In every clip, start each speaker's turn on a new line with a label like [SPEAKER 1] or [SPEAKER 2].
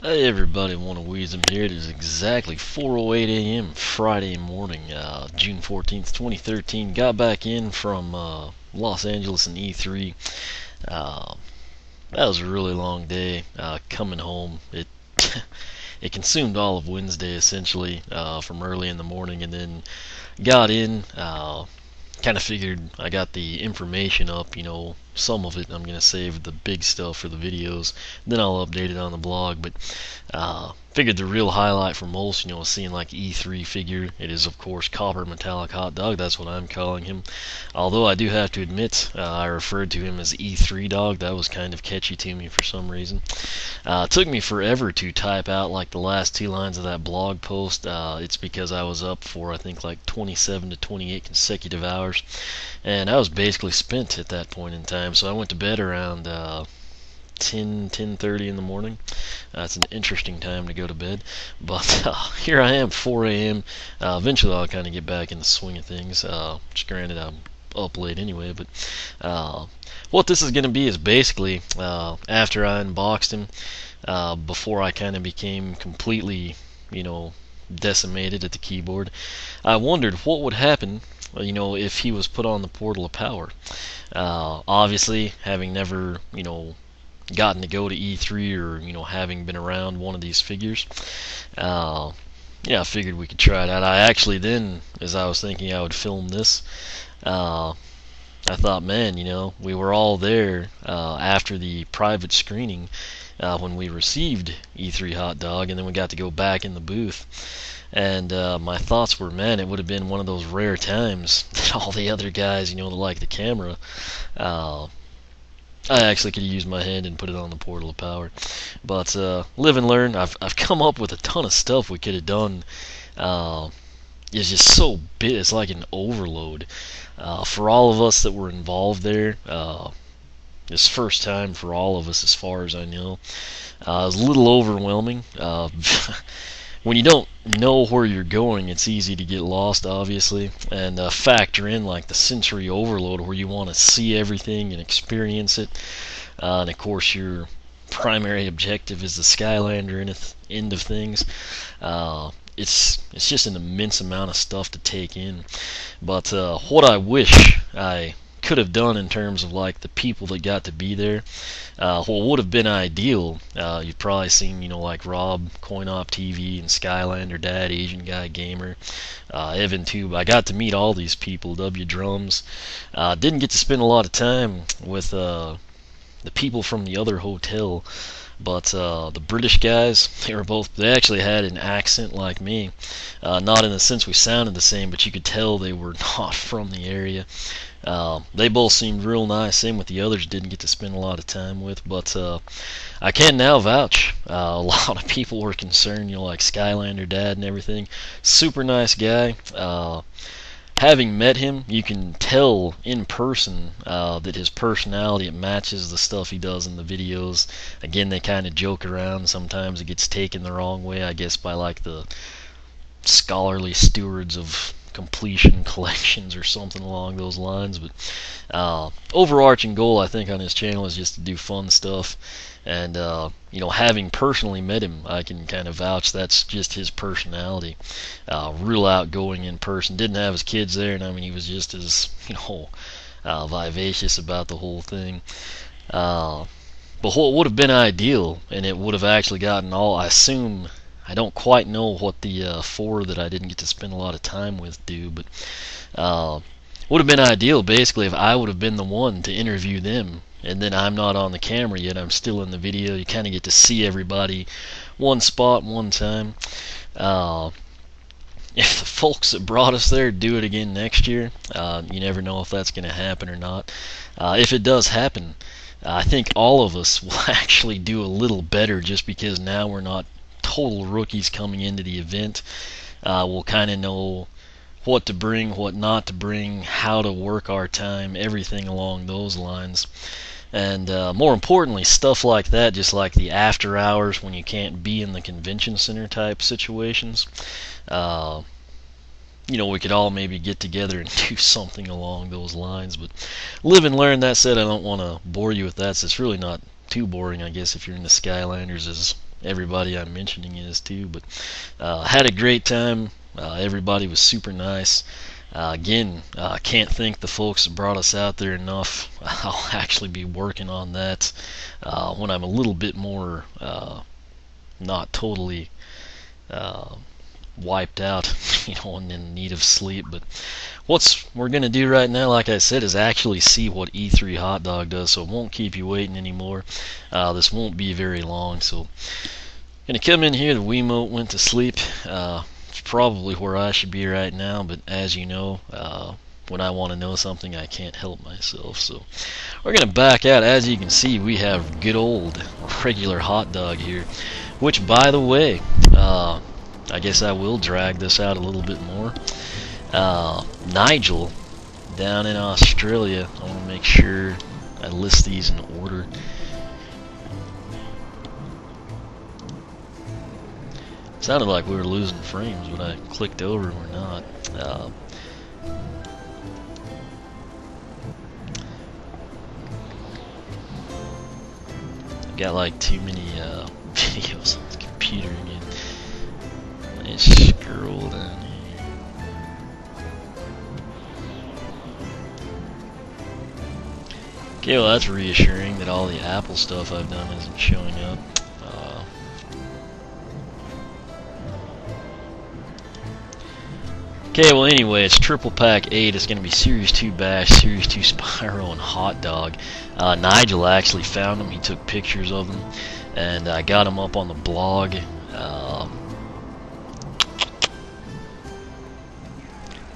[SPEAKER 1] Hey everybody, One of Weezum here. It is exactly 4:08 a.m. Friday morning, June 14th, 2013. Got back in from Los Angeles and E3. Uh, that was a really long day. Coming home, it it consumed all of Wednesday essentially from early in the morning, and then got in. Kind of figured I got the information up, some of it I'm going to save the big stuff for the videos, then I'll update it on the blog, but figured the real highlight for most, seeing like E3 figure. It is, of course, Copper Metallic Hot Dog. That's what I'm calling him. Although I do have to admit, I referred to him as E3 Dog. That was kind of catchy to me for some reason. It took me forever to type out like the last two lines of that blog post. It's because I was up for I think like 27 to 28 consecutive hours, and I was basically spent at that point in time. So I went to bed around 10:30 in the morning. It's an interesting time to go to bed, but here I am, 4 a.m. Eventually, I'll kind of get back in the swing of things. Just granted, I'm up late anyway, but what this is going to be is basically after I unboxed him, before I kind of became completely, decimated at the keyboard. I wondered what would happen, if he was put on the Portal of Power. Obviously, having never, gotten to go to E3 or having been around one of these figures. Yeah, I figured we could try it out. I actually then, as I was thinking I would film this, I thought, man, we were all there after the private screening when we received E3 Hot Dog, and then we got to go back in the booth. And my thoughts were, man, it would have been one of those rare times that all the other guys, that like the camera, I actually could have used my hand and put it on the Portal of Power. But live and learn. I've come up with a ton of stuff we could have done. It's just so big. It's like an overload for all of us that were involved there. This first time for all of us, as far as I know. It was a little overwhelming. When you don't know where you're going, it's easy to get lost, obviously, and factor in like the sensory overload where you want to see everything and experience it. And of course, your primary objective is the Skylander end of things. It's just an immense amount of stuff to take in. But what I wish I could have done in terms of like the people that got to be there, what would have been ideal, you've probably seen like Rob, CoinOp TV, and Skylander Dad, Asian Guy Gamer, Evan Tube. I got to meet all these people. W Drums. Didn't get to spend a lot of time with the people from the other hotel, but the British guys, they actually had an accent like me. Not in the sense we sounded the same, but you could tell they were not from the area. They both seemed real nice. Same with the others, didn't get to spend a lot of time with, but I can now vouch. A lot of people were concerned, like Skylander Dad and everything. Super nice guy. Having met him, you can tell in person that his personality, it matches the stuff he does in the videos. Again, they kind of joke around. Sometimes it gets taken the wrong way, I guess, by like the scholarly stewards of completion collections or something along those lines. But overarching goal, I think, on his channel is just to do fun stuff. And having personally met him, I can kind of vouch that's just his personality. Real outgoing in person. Didn't have his kids there, and I mean, he was just as vivacious about the whole thing. But what would have been ideal, and it would have actually gotten all, I assume, I don't quite know what the four that I didn't get to spend a lot of time with do, but would have been ideal basically if I would have been the one to interview them, and then I'm not on the camera yet, I'm still in the video. You kind of get to see everybody one spot, one time. If the folks that brought us there do it again next year, you never know if that's going to happen or not. If it does happen, I think all of us will actually do a little better, just because now we're not total rookies coming into the event. We'll kind of know what to bring, what not to bring, how to work our time, everything along those lines. And more importantly, stuff like that, just like the after hours when you can't be in the convention center type situations. We could all maybe get together and do something along those lines. But live and learn. That said, I don't want to bore you with that, so it's really not too boring, I guess, if you're into Skylanders, as everybody I'm mentioning is too. But had a great time. Everybody was super nice. Again, can't thank the folks that brought us out there enough. I'll actually be working on that when I'm a little bit more not totally wiped out, and in need of sleep. But what we're going to do right now, like I said, is actually see what E3 Hot Dog does, so it won't keep you waiting anymore. This won't be very long, so I'm going to come in here. The Wiimote went to sleep. It's probably where I should be right now, but as you know, when I want to know something, I can't help myself. So we're going to back out. As you can see, we have good old regular Hot Dog here, which, by the way, I guess I will drag this out a little bit more. Nigel, down in Australia, I want to make sure I list these in order. Sounded like we were losing frames when I clicked over, and we're not. Got like too many videos on the computer again. Let's scroll down here. Okay, well, that's reassuring that all the Apple stuff I've done isn't showing up. Okay, well, anyway, it's Triple Pack 8. It's going to be Series 2 Bash, Series 2 Spyro, and Hot Dog. Nigel actually found them. He took pictures of them, and I got them up on the blog.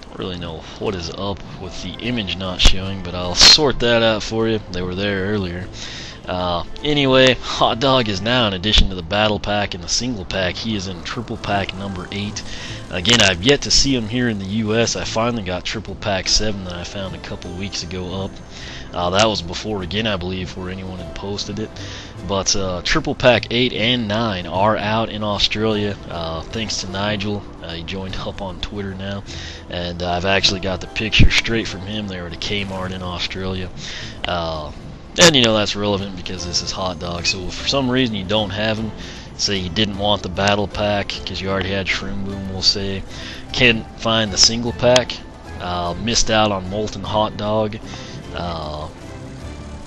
[SPEAKER 1] Don't really know what is up with the image not showing, but I'll sort that out for you. They were there earlier. Anyway, Hot Dog is now, in addition to the Battle Pack and the Single Pack, he is in Triple Pack number 8. Again, I've yet to see him here in the US. I finally got Triple Pack 7 that I found a couple weeks ago up. That was before, again, I believe, where anyone had posted it. But Triple Pack 8 and 9 are out in Australia, thanks to Nigel. He joined up on Twitter now, and I've actually got the picture straight from him. They were at a Kmart in Australia. And that's relevant because this is Hot Dog. So if for some reason you don't have him, say you didn't want the Battle Pack because you already had Shroom Boom, we'll say, can't find the Single Pack, missed out on Molten Hot Dog,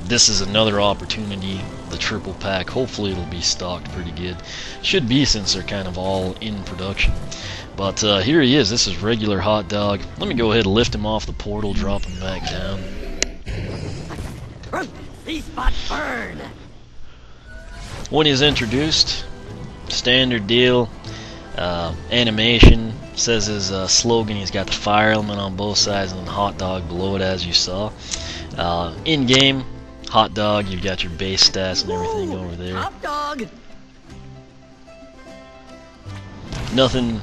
[SPEAKER 1] this is another opportunity. The Triple Pack, hopefully it'll be stocked pretty good. Should be, since they're kind of all in production. But here he is. This is regular Hot Dog. Let me go ahead and lift him off the portal, drop him back down.
[SPEAKER 2] Burn.
[SPEAKER 1] When he's introduced, standard deal, animation, says his slogan. He's got the fire element on both sides and the Hot Dog below it, as you saw. In game, Hot Dog, you've got your base stats and everything over there.
[SPEAKER 2] Hot Dog.
[SPEAKER 1] Nothing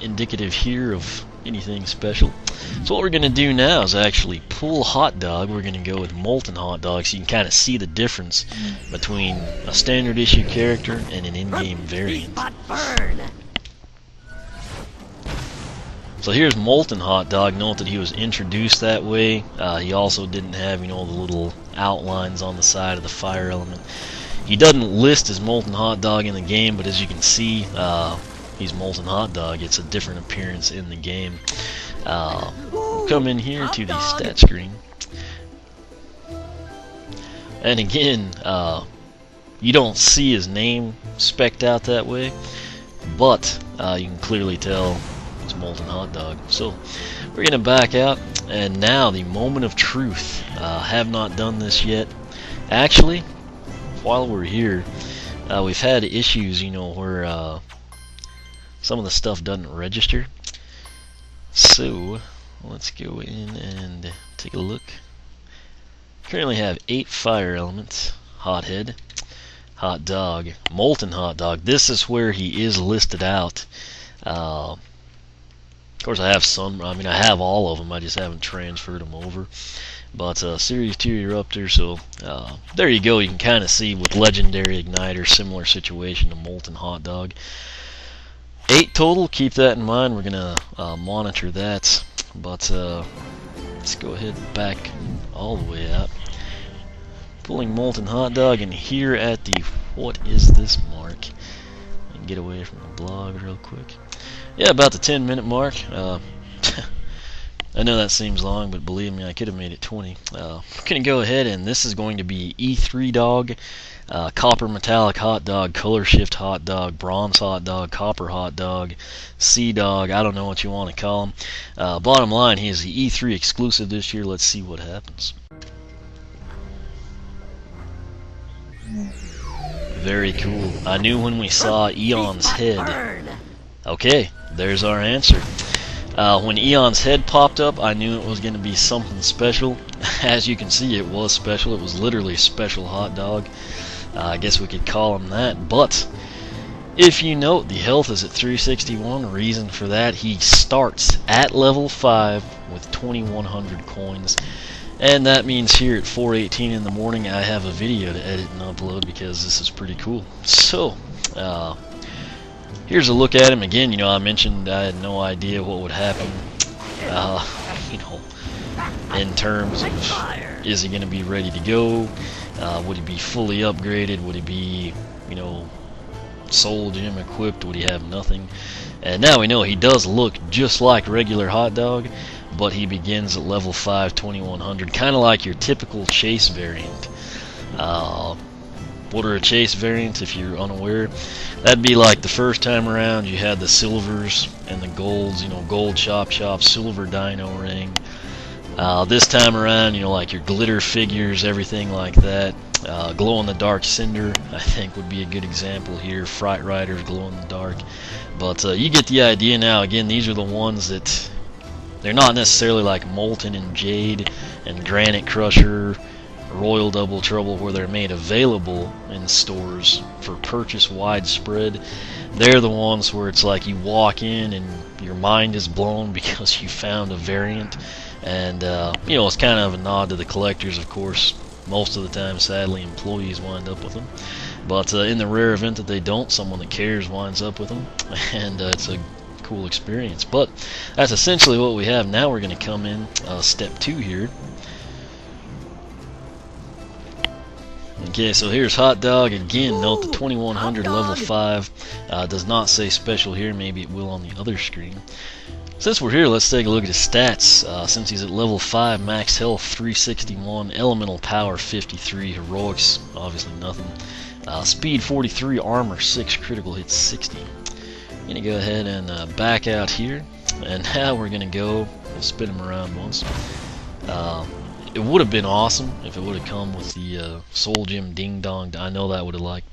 [SPEAKER 1] indicative here of anything special. So what we're going to do now is actually pull Hot Dog. We're going to go with Molten Hot Dog, so you can kind of see the difference between a standard issue character and an in-game variant.
[SPEAKER 2] Burn.
[SPEAKER 1] So here's Molten Hot Dog. Note that he was introduced that way. He also didn't have, the little outlines on the side of the fire element. He doesn't list as Molten Hot Dog in the game, but as you can see, he's Molten Hot Dog. It's a different appearance in the game. Come in here to the stat screen, and again, you don't see his name specced out that way, but you can clearly tell it's Molten Hot Dog. So we're gonna back out, and now the moment of truth. Have not done this yet. Actually, while we're here, we've had issues, where some of the stuff doesn't register. So let's go in and take a look. Currently have 8 fire elements. Hothead, Hot Dog, Molten Hot Dog. This is where he is listed out. Of course, I have some. I have all of them. I just haven't transferred them over. But Series 2 Eruptor. So there you go. You can kind of see with Legendary Igniter, similar situation to Molten Hot Dog. 8 total, keep that in mind. We're going to monitor that. But let's go ahead and back all the way out. Pulling Molten Hot Dog, and here at the, what is this mark? get away from the blog real quick. Yeah, about the 10-minute mark. I know that seems long, but believe me, I could have made it 20. We're going to go ahead, and this is going to be E3 dog, copper metallic hot dog, color shift hot dog, bronze hot dog, copper hot dog, C dog, I don't know what you want to call him. Bottom line, he is the E3 exclusive this year. Let's see what happens. Very cool. I knew when we saw Eon's head.
[SPEAKER 2] Burn.
[SPEAKER 1] Okay, there's our answer. When Eon's head popped up, I knew it was going to be something special. As you can see, it was special. It was literally a special hot dog. I guess we could call him that. But if you note, the health is at 361. Reason for that, he starts at level 5 with 2,100 coins. And that means here at 4:18 in the morning, I have a video to edit and upload because this is pretty cool. So, here's a look at him again. You know, I mentioned I had no idea what would happen. You know, in terms of, is he going to be ready to go? Would he be fully upgraded? Would he be, you know, soul gem equipped? Would he have nothing? And now we know he does look just like regular hot dog, but he begins at level 5, 2,100, kind of like your typical chase variant. What are a chase variant, if you're unaware? That'd be like the first time around you had the silvers and the golds, you know, gold chop, silver dino ring. This time around, you know, like your glitter figures, everything like that. Glow in the dark cinder, I think, would be a good example here. Fright Riders, glow in the dark. But you get the idea now. Again, these are the ones that they're not necessarily like Molten and Jade and Granite Crusher, Royal Double Trouble, where they're made available in stores for purchase widespread. They're the ones where it's like you walk in and your mind is blown because you found a variant. And, you know, it's kind of a nod to the collectors, of course. Most of the time, sadly, employees wind up with them. But in the rare event that they don't, someone that cares winds up with them. And it's a cool experience. But that's essentially what we have. Now we're going to come in step 2 here. Okay, so here's hot dog again. Note the 2,100 level 5 does not say special here. Maybe it will on the other screen. Since we're here, let's take a look at his stats. Since he's at level 5, max health 361, elemental power 53, heroics obviously nothing, speed 43, armor 6, critical hit 60. I'm gonna go ahead and back out here, and now we're gonna go. We'll spin him around once. It would have been awesome if it would have come with the Soul Gem Ding Dong. I know that would have like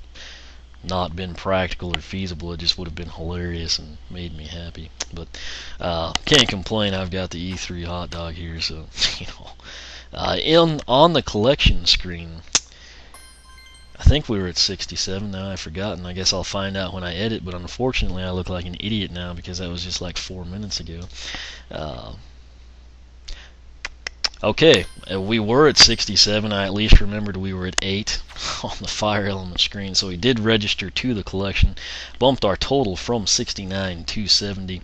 [SPEAKER 1] not been practical or feasible. It just would have been hilarious and made me happy. But can't complain. I've got the E3 hot dog here, so you know. On the collection screen, I think we were at 67. Now I've forgotten. I guess I'll find out when I edit. But unfortunately, I look like an idiot now because that was just like 4 minutes ago. Okay, we were at 67. I at least remembered we were at 8 on the fire element screen, so we did register to the collection. Bumped our total from 69 to 70.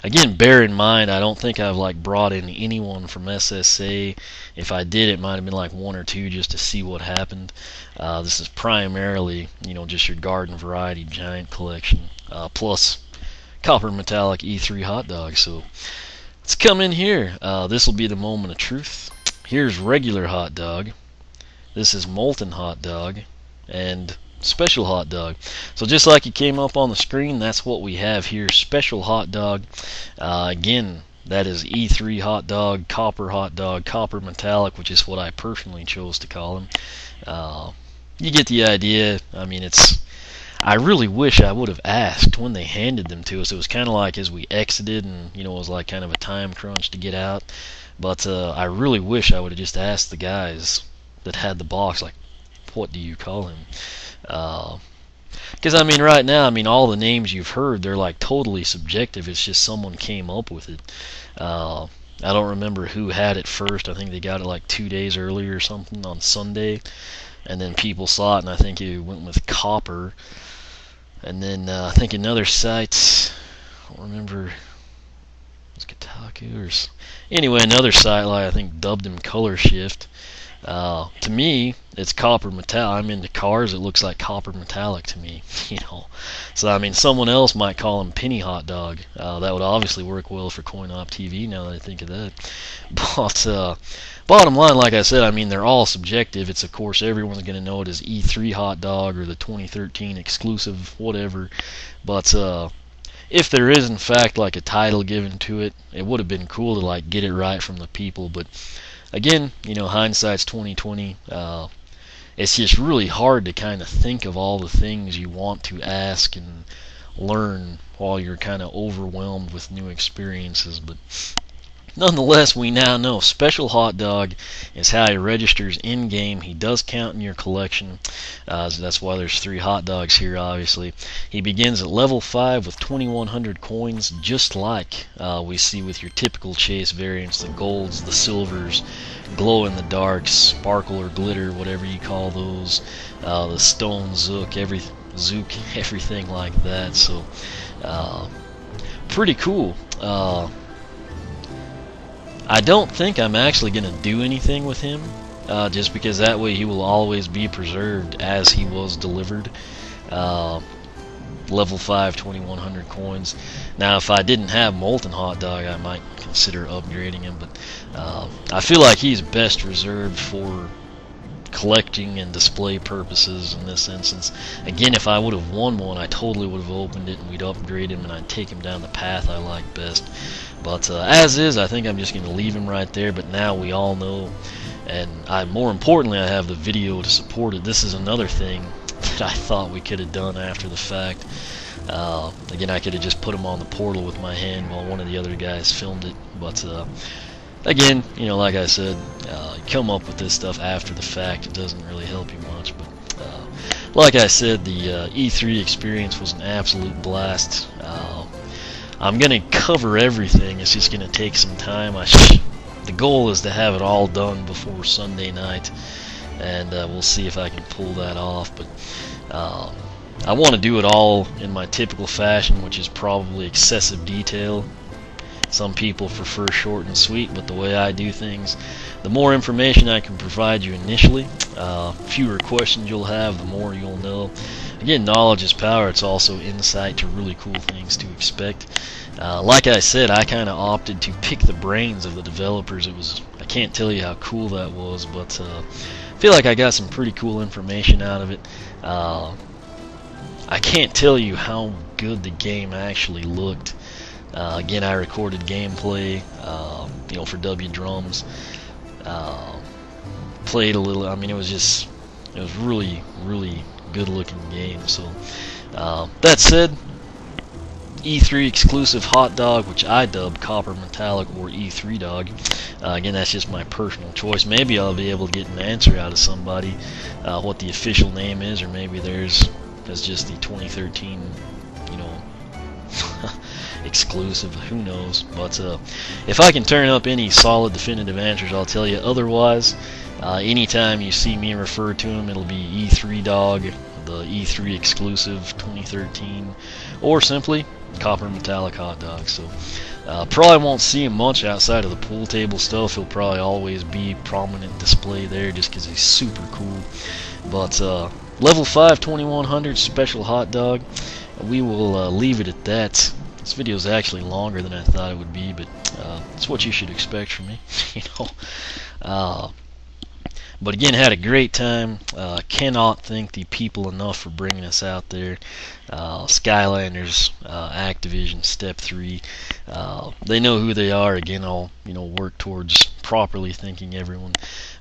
[SPEAKER 1] Again, bear in mind, I don't think I've like brought in anyone from SSA. If I did, it might have been like 1 or 2 just to see what happened. This is primarily, you know, just your garden variety giant collection, plus copper metallic E3 hot dog. So let's come in here. This will be the moment of truth. Here's regular hot dog. This is molten hot dog and special hot dog. So just like it came up on the screen, that's what we have here. Special hot dog. Again, that is E3 hot dog, copper metallic, which is what I personally chose to call him. You get the idea. I mean, it's. I really wish I would have asked when they handed them to us. It was kind of like as we exited, and you know, it was like kind of a time crunch to get out. But I really wish I would have just asked the guys that had the box, like, what do you call him? Because I mean, right now, I mean, all the names you've heard, they're like totally subjective. It's just someone came up with it. I don't remember who had it first. I think they got it like 2 days earlier or something on Sunday, and then people saw it, and I think it went with copper. And then I think another site, I don't remember, was Kotaku or anyway, another site like I think dubbed him Color Shift. To me, it's copper metallic. I'm into cars. It looks like copper metallic to me, you know. So I mean, someone else might call him penny hot dog. That would obviously work well for CoinOp TV. Now that I think of that, but bottom line, like I said, I mean they're all subjective. It's of course everyone's going to know it as E3 hot dog or the 2013 exclusive, whatever. But if there is in fact like a title given to it, it would have been cool to like get it right from the people, but again, you know, hindsight's 2020. It's just really hard to kind of think of all the things you want to ask and learn while you're kind of overwhelmed with new experiences. But nonetheless, we now know Special Hot Dog is how he registers in-game. He does count in your collection, so that's why there's 3 hot dogs here, obviously. He begins at level 5 with 2,100 coins, just like we see with your typical chase variants, the golds, the silvers, glow-in-the-darks, sparkle or glitter, whatever you call those, the stone zook, everything like that. So, pretty cool. I don't think I'm actually going to do anything with him, just because that way he will always be preserved as he was delivered. Level 5, 2,100 coins. Now, if I didn't have Molten Hot Dog, I might consider upgrading him, but I feel like he's best reserved for collecting and display purposes in this instance. Again, if I would have won one, I totally would have opened it and we'd upgrade him and I'd take him down the path I like best. But as is, I think I'm just going to leave him right there. But now we all know, and more importantly, I have the video to support it. This is another thing that I thought we could have done after the fact. Again, I could have just put him on the portal with my hand while one of the other guys filmed it. But again, you know, like I said, come up with this stuff after the fact. It doesn't really help you much. But like I said, the E3 experience was an absolute blast. I'm going to cover everything. It's just going to take some time. The goal is to have it all done before Sunday night, and we'll see if I can pull that off. But I want to do it all in my typical fashion, which is probably excessive detail. Some people prefer short and sweet, but the way I do things, the more information I can provide you initially, fewer questions you'll have, the more you'll know. Again, knowledge is power. It's also insight to really cool things to expect. Like I said, I kind of opted to pick the brains of the developers. I can't tell you how cool that was, but I feel like I got some pretty cool information out of it. I can't tell you how good the game actually looked. Again, I recorded gameplay, you know, for W Drums. Played a little. I mean, it was really, really good-looking game. So, that said, E3 exclusive hot dog, which I dub Copper Metallic or E3 Dog. Again, that's just my personal choice. Maybe I'll be able to get an answer out of somebody what the official name is, or maybe that's just the 2013, you know, exclusive. Who knows? But if I can turn up any solid, definitive answers, I'll tell you. Otherwise, anytime you see me refer to him, it'll be E3 Dog, the E3 exclusive 2013, or simply Copper Metallic Hot Dog. So probably won't see him much outside of the pool table stuff. He'll probably always be prominent display there just because he's super cool. But level 5, 2100 Special Hot Dog. We will leave it at that. This video is actually longer than I thought it would be, but it's what you should expect from me, you know. But again, had a great time. Cannot thank the people enough for bringing us out there. Skylanders, Activision, Step 3. They know who they are. Again, I'll work towards properly thanking everyone.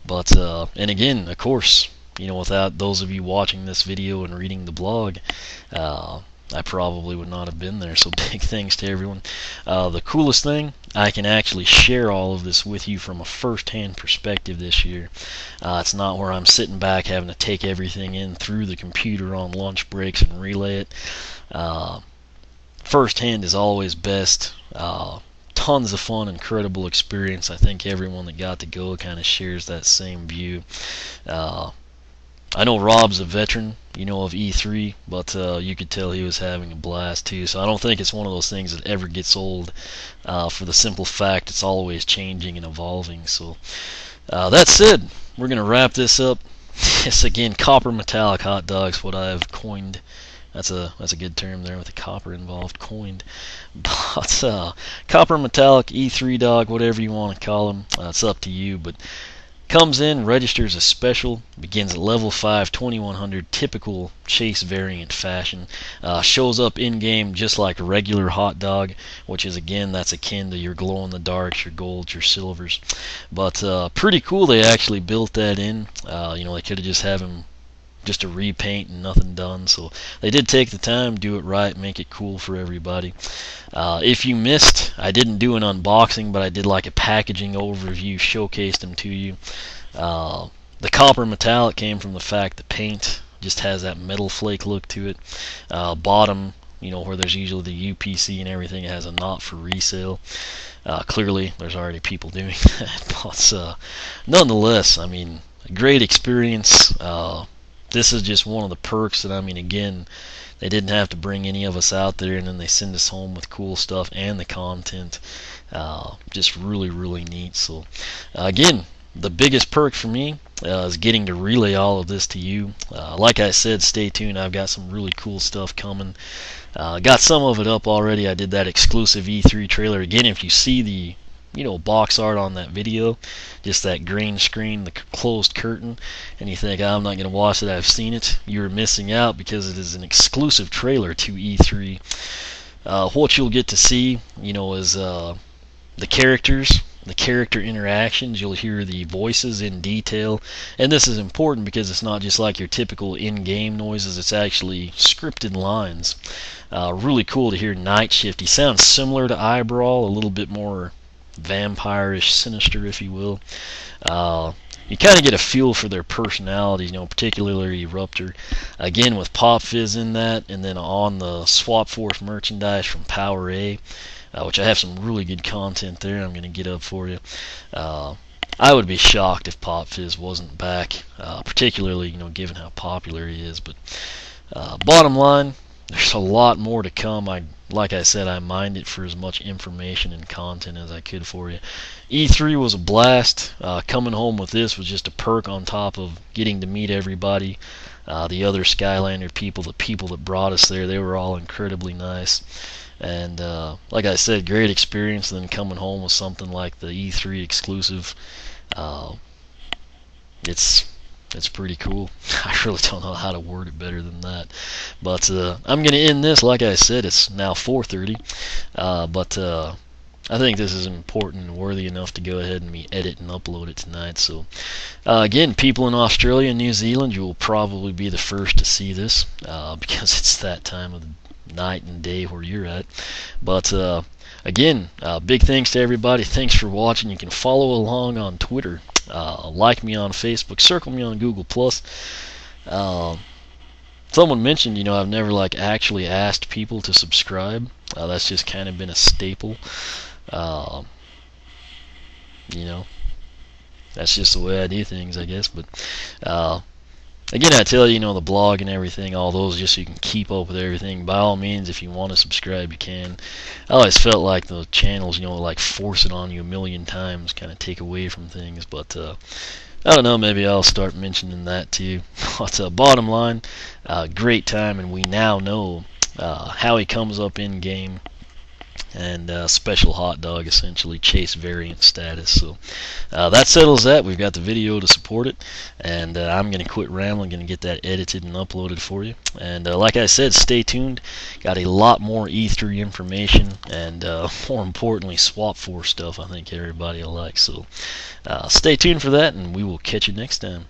[SPEAKER 1] But and again, of course, without those of you watching this video and reading the blog, I probably would not have been there. So big thanks to everyone. The coolest thing, I can actually share all of this with you from a first-hand perspective this year. It's not where I'm sitting back having to take everything in through the computer on lunch breaks and relay it. First-hand is always best. Tons of fun, incredible experience. I think everyone that got to go kind of shares that same view. I know Rob's a veteran, of E3, but you could tell he was having a blast too. So I don't think it's one of those things that ever gets old, for the simple fact it's always changing and evolving. So that said, we're gonna wrap this up. Yes, again, copper metallic hot dogs, what I've coined. That's a good term there with the copper involved, coined. But copper metallic E3 dog, whatever you want to call them, it's up to you. But comes in, registers as special, begins at level 5, 2100, typical chase variant fashion. Shows up in game just like a regular hot dog, which is, again, that's akin to your glow in the darks, your golds, your silvers. But pretty cool they actually built that in. They could have just have him just a repaint and nothing done, so they did take the time, do it right, make it cool for everybody. If you missed, I didn't do an unboxing, but I did like a packaging overview, showcased them to you. The copper metallic came from the fact the paint just has that metal flake look to it. Bottom, where there's usually the UPC and everything, it has a knot for resale. Clearly there's already people doing that, but nonetheless, I mean, a great experience. This is just one of the perks that, again, they didn't have to bring any of us out there, and then they send us home with cool stuff and the content. Just really, really neat. So, again, the biggest perk for me is getting to relay all of this to you. Like I said, stay tuned. I've got some really cool stuff coming. Got some of it up already. I did that exclusive E3 trailer. Again, if you see the box art on that video, just that green screen, the closed curtain, and you think, I'm not going to watch it, I've seen it, you're missing out, because it is an exclusive trailer to E3. What you'll get to see, is the characters, the character interactions. You'll hear the voices in detail, and this is important because it's not just like your typical in-game noises, it's actually scripted lines. Really cool to hear Night Shift. He sounds similar to Eyebrawl, a little bit more vampire-ish, sinister, if you will. You kind of get a feel for their personalities, particularly Eruptor. Again, with Pop Fizz in that, and then on the Swap Force merchandise from Power A, which I have some really good content there I'm going to get up for you. I would be shocked if Pop Fizz wasn't back, particularly, given how popular he is. But bottom line, there's a lot more to come. Like I said, I mined it for as much information and content as I could for you. E3 was a blast. Coming home with this was just a perk on top of getting to meet everybody. The other Skylander people, the people that brought us there, they were all incredibly nice. And like I said, great experience. Then coming home with something like the E3 exclusive, it's pretty cool. I really don't know how to word it better than that. But I'm going to end this. Like I said, it's now 4:30. But I think this is important and worthy enough to go ahead and edit and upload it tonight. So again, people in Australia and New Zealand, you will probably be the first to see this because it's that time of the night and day where you're at. But again, big thanks to everybody. Thanks for watching. You can follow along on Twitter. Like me on Facebook, circle me on Google+. Someone mentioned, I've never actually asked people to subscribe. That's just kind of been a staple. That's just the way I do things, I guess. But again, I tell you, the blog and everything, all those, just so you can keep up with everything. By all means, if you want to subscribe, you can. I always felt like the channels, force it on you a million times, kind of take away from things. But I don't know, maybe I'll start mentioning that too. But bottom line, great time, and we now know how he comes up in game. And special hot dog, essentially chase variant status. So that settles that. We've got the video to support it, and I'm going to quit rambling, going to get that edited and uploaded for you. And like I said, stay tuned. Got a lot more E3 information, and more importantly, Swap Force stuff I think everybody will like. So stay tuned for that, and we will catch you next time.